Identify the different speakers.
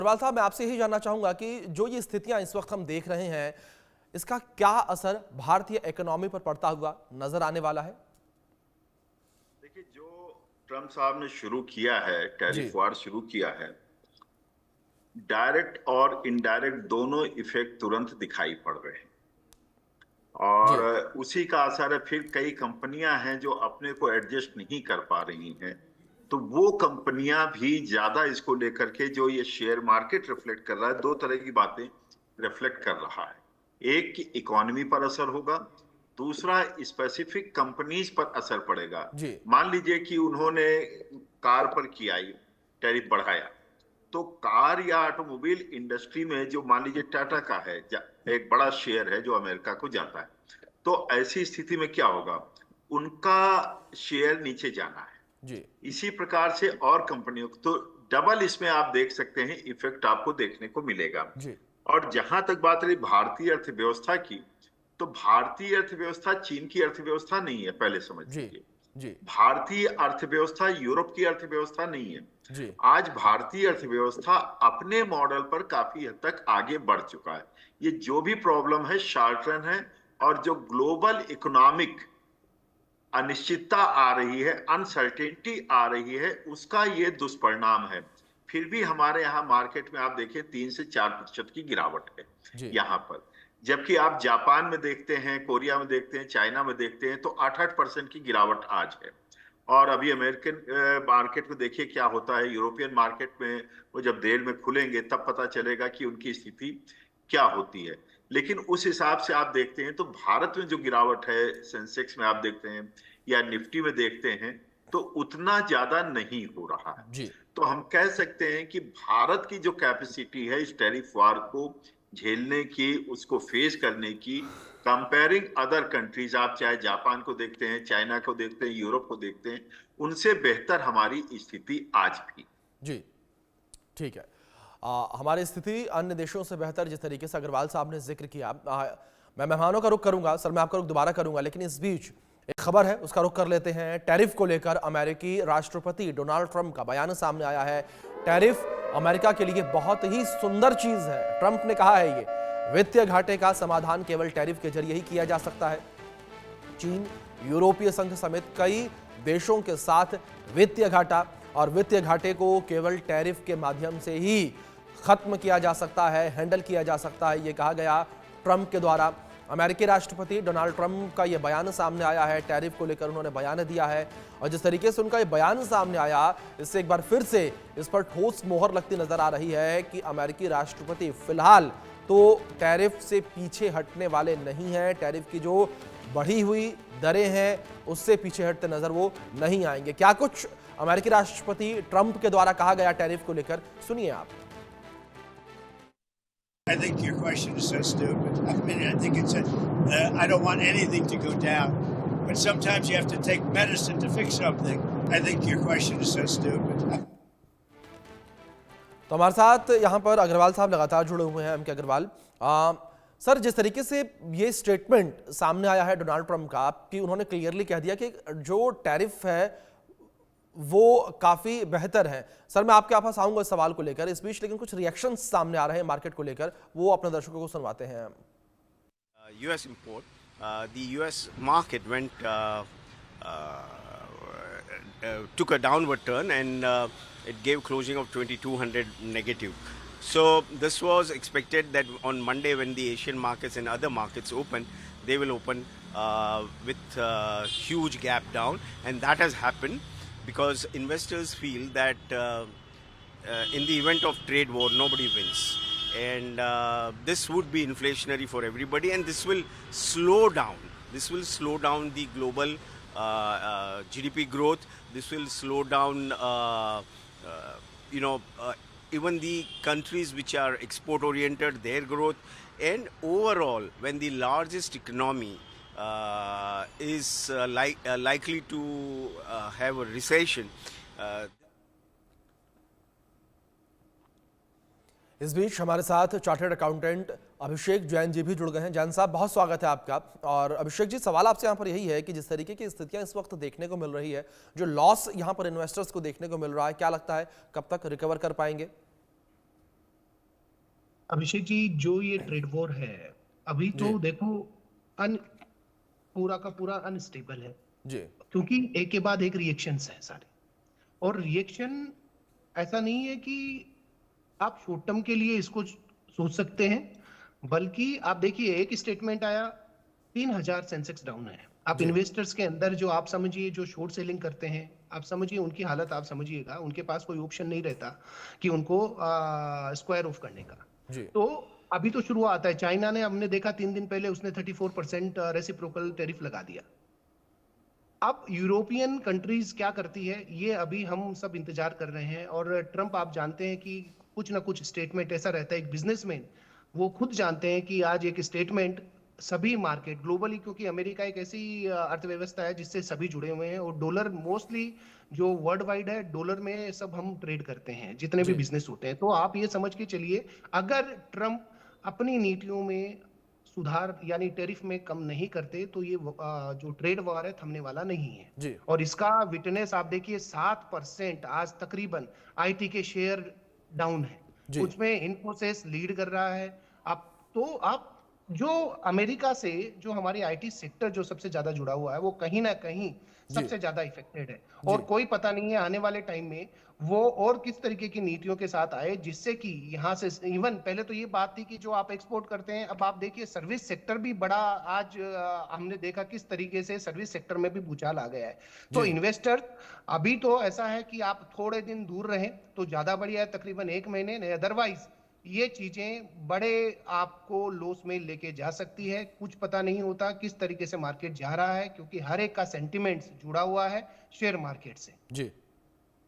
Speaker 1: अग्रवाल साहब, मैं आपसे यही जानना चाहूंगा कि जो ये स्थितियां इस वक्त हम देख रहे हैं, इसका क्या असर भारतीय इकोनॉमी पर पड़ता हुआ नजर आने वाला है?
Speaker 2: देखिए, जो ट्रम्प साहब ने शुरू किया है,
Speaker 1: जी
Speaker 2: टैरिफ वार शुरू किया है, डायरेक्ट और इनडायरेक्ट दोनों इफेक्ट तुरंत दिखाई पड़ रहे हैं। और
Speaker 1: जी
Speaker 2: उसी का असर है। फिर कई कंपनियां हैं जो अपने को एडजस्ट नहीं कर पा रही हैं, तो वो कंपनियां भी ज्यादा इसको लेकर के, जो ये शेयर मार्केट रिफ्लेक्ट कर रहा है, दो तरह की बातें रिफ्लेक्ट कर रहा है। एक कि इकोनॉमी पर असर होगा, दूसरा स्पेसिफिक कंपनीज पर असर पड़ेगा।
Speaker 1: जी
Speaker 2: मान लीजिए कि उन्होंने कार पर किया टैरिफ बढ़ाया, तो कार या ऑटोमोबाइल इंडस्ट्री में जो मान लीजिए टाटा का है, एक बड़ा शेयर है जो अमेरिका को जाता है, तो ऐसी स्थिति में क्या होगा, उनका शेयर नीचे जाना है।
Speaker 1: जी
Speaker 2: इसी प्रकार से और कंपनियों को, तो डबल इसमें आप देख सकते हैं इफेक्ट आपको देखने को मिलेगा।
Speaker 1: जी
Speaker 2: और जहां तक बात रही भारतीय अर्थव्यवस्था की, तो भारतीय अर्थव्यवस्था चीन की अर्थव्यवस्था नहीं है, पहले समझ
Speaker 1: जी
Speaker 2: लीजिए।
Speaker 1: जी
Speaker 2: भारतीय अर्थव्यवस्था यूरोप की अर्थव्यवस्था नहीं है।
Speaker 1: जी
Speaker 2: आज भारतीय अर्थव्यवस्था अपने मॉडल पर काफी हद तक आगे बढ़ चुका है। ये जो भी प्रॉब्लम है शॉर्ट रन है, और जो ग्लोबल इकोनॉमिक अनिश्चितता आ रही है, अनसर्टेनिटी आ रही है, उसका ये दुष्परिणाम है। फिर भी हमारे यहाँ मार्केट में आप देखें 3 से 4% की गिरावट है
Speaker 1: जी
Speaker 2: यहाँ पर। जबकि आप जापान में देखते हैं, कोरिया में देखते हैं, चाइना में देखते हैं, तो 8-8% की गिरावट आज है। और अभी अमेरिकन मार्केट में देखिए क्या होता है, यूरोपियन मार्केट में वो जब देर में खुलेंगे तब पता चलेगा कि उनकी स्थिति क्या होती है। लेकिन उस हिसाब से आप देखते हैं तो भारत में जो गिरावट है, सेंसेक्स में आप देखते हैं या निफ्टी में देखते हैं, तो उतना ज्यादा नहीं हो रहा है।
Speaker 1: जी
Speaker 2: तो हम कह सकते हैं कि भारत की जो कैपेसिटी है इस टैरिफ वार को झेलने की, उसको फेस करने की, कंपेयरिंग अदर कंट्रीज, आप चाहे जापान को देखते हैं, चाइना को देखते हैं, यूरोप को देखते हैं, उनसे बेहतर हमारी स्थिति आज भी।
Speaker 1: जी ठीक है। हमारी स्थिति अन्य देशों से बेहतर, जिस तरीके से अग्रवाल साहब ने जिक्र किया। मैं मेहमानों का रुख करूंगा सर, मैं आपका रुख दोबारा करूंगा, लेकिन इस बीच एक खबर है उसका रुख कर लेते हैं। टैरिफ को लेकर अमेरिकी राष्ट्रपति डोनाल्ड ट्रंप का बयान सामने आया है। टैरिफ अमेरिका के लिए बहुत ही सुंदर चीज है, ट्रंप ने कहा है। ये वित्तीय घाटे का समाधान केवल टैरिफ के जरिए ही किया जा सकता है। चीन, यूरोपीय संघ समेत कई देशों के साथ वित्तीय घाटा, और वित्तीय घाटे को केवल टैरिफ के माध्यम से ही खत्म किया जा सकता है, हैंडल किया जा सकता है, ये कहा गया ट्रंप के द्वारा। अमेरिकी राष्ट्रपति डोनाल्ड ट्रंप का ये बयान सामने आया है, टैरिफ को लेकर उन्होंने बयान दिया है। और जिस तरीके से उनका ये बयान सामने आया, इससे एक बार फिर से इस पर ठोस मोहर लगती नजर आ रही है कि अमेरिकी राष्ट्रपति फिलहाल तो टैरिफ से पीछे हटने वाले नहीं हैं। टैरिफ की जो बढ़ी हुई दरें हैं उससे पीछे हटते नजर वो नहीं आएंगे। क्या कुछ अमेरिकी राष्ट्रपति ट्रंप के द्वारा कहा गया टैरिफ को लेकर, सुनिए आप।
Speaker 3: I think your question is so stupid. I mean, I think it's I don't want anything to go down, but sometimes you have to take medicine to fix something. I think your question is so stupid.
Speaker 1: तो हमारे साथ यहाँ पर अग्रवाल साहब लगातार जुड़े हुए हैं, एम.के. अग्रवाल। सर, जिस तरीके से ये स्टेटमेंट सामने आया है डोनाल्ड ट्रंप का, कि उन्होंने क्लियरली कह दिया कि जो टैरिफ है वो काफी बेहतर है। सर, मैं आपके पास आऊंगा इस सवाल को लेकर, इस बीच लेकिन कुछ रिएक्शंस सामने आ रहे हैं मार्केट को लेकर, वो अपने दर्शकों को सुनवाते हैं।
Speaker 4: US import, the US market went took a downward turn, and it gave closing of 2200 negative. So this was expected that on Monday, when the Asian markets and other markets open, they will open with huge gap down, and that has happened because investors feel that in the event of trade war, nobody wins, and this would be inflationary for everybody, and this will slow down. This will slow down the global GDP growth. This will slow down, even the countries which are export oriented, their growth, and overall, when the largest economy is likely to have a recession.
Speaker 1: इस बीच हमारे साथ chartered accountant अभिषेक जैन जी भी जुड़ गए हैं। जैन साहब, बहुत स्वागत है आपका। और अभिषेक जी, सवाल आपसे यहाँ पर यही है कि जिस तरीके की स्थितियां इस वक्त देखने को मिल रही है, जो लॉस यहाँ पर इन्वेस्टर्स को देखने को मिल रहा है, क्या लगता है कब तक रिकवर कर पाएंगे?
Speaker 5: अभिषेक जी, जो ये ट्रेड वॉर है, अभी
Speaker 1: जी
Speaker 5: तो देखो अन पूरा का पूरा अनस्टेबल है,
Speaker 1: जी
Speaker 5: क्योंकि एक के बाद एक रिएक्शंस हैं सारे। और रिएक्शन ऐसा नहीं है कि आप शॉर्ट टर्म के लिए इसको सोच सकते हैं, बल्कि आप देखिए एक स्टेटमेंट आया, 3000 सेंसेक्स डाउन है। आप
Speaker 1: जी
Speaker 5: इन्वेस्टर्स के अंदर जो आप समझिए जो शॉर्ट सेलिंग करते हैं, आप समझिए उनकी हालत, आप समझिएगा उनके पास कोई ऑप्शन नहीं रहता कि उनको स्क्वायर ऑफ करने का।
Speaker 1: जी
Speaker 5: तो अभी तो शुरुआत है। चाइना ने, हमने देखा 3 दिन पहले उसने 34% रेसिप्रोकल टैरिफ लगा दिया। अब यूरोपियन कंट्रीज क्या करती है, ये अभी हम सब इंतजार कर रहे हैं। और ट्रम्प, आप जानते हैं कि कुछ ना कुछ स्टेटमेंट ऐसा रहता है, एक बिजनेसमैन वो खुद जानते हैं कि आज एक स्टेटमेंट सभी मार्केट ग्लोबली, क्योंकि अमेरिका एक ऐसी अर्थव्यवस्था है जिससे सभी जुड़े हुए हैं, और डॉलर मोस्टली जो वर्ल्ड वाइड है, डॉलर में सब हम ट्रेड करते हैं, जितने भी
Speaker 1: जी
Speaker 5: बिजनेस होते हैं। तो आप ये समझ के चलिए, अगर ट्रम्प अपनी नीतियों में सुधार यानी टैरिफ में कम नहीं करते, तो ये जो ट्रेड वॉर है थमने वाला नहीं है।
Speaker 1: जी
Speaker 5: और इसका विटनेस आप देखिए, 7% आज तकरीबन आईटी के शेयर डाउन है,
Speaker 1: जी
Speaker 5: उसमें इन्फोसिस लीड कर रहा है। आप जो अमेरिका से जो हमारी आईटी सेक्टर जो सबसे ज्यादा जुड़ा हुआ है, वो कहीं ना कहीं
Speaker 1: जी
Speaker 5: सबसे ज्यादा इफेक्टेड है। और
Speaker 1: जी
Speaker 5: कोई पता नहीं है आने वाले टाइम में वो और किस तरीके की नीतियों के साथ आए, जिससे कि यहाँ से इवन पहले तो ये बात थी कि जो आप एक्सपोर्ट करते हैं, अब आप देखिए सर्विस सेक्टर भी बड़ा आज हमने देखा किस तरीके से सर्विस सेक्टर में भी भूचाल आ गया है। तो
Speaker 1: जी
Speaker 5: इन्वेस्टर अभी तो ऐसा है कि आप थोड़े दिन दूर रहें तो ज्यादा बढ़िया है, तकरीबन 1 महीने, नहीं अदरवाइज ये चीजें बड़े आपको लॉस में लेके जा सकती है। कुछ पता नहीं होता किस तरीके से मार्केट जा रहा है, क्योंकि हर एक का सेंटिमेंट्स जुड़ा हुआ है शेयर मार्केट से।
Speaker 1: जी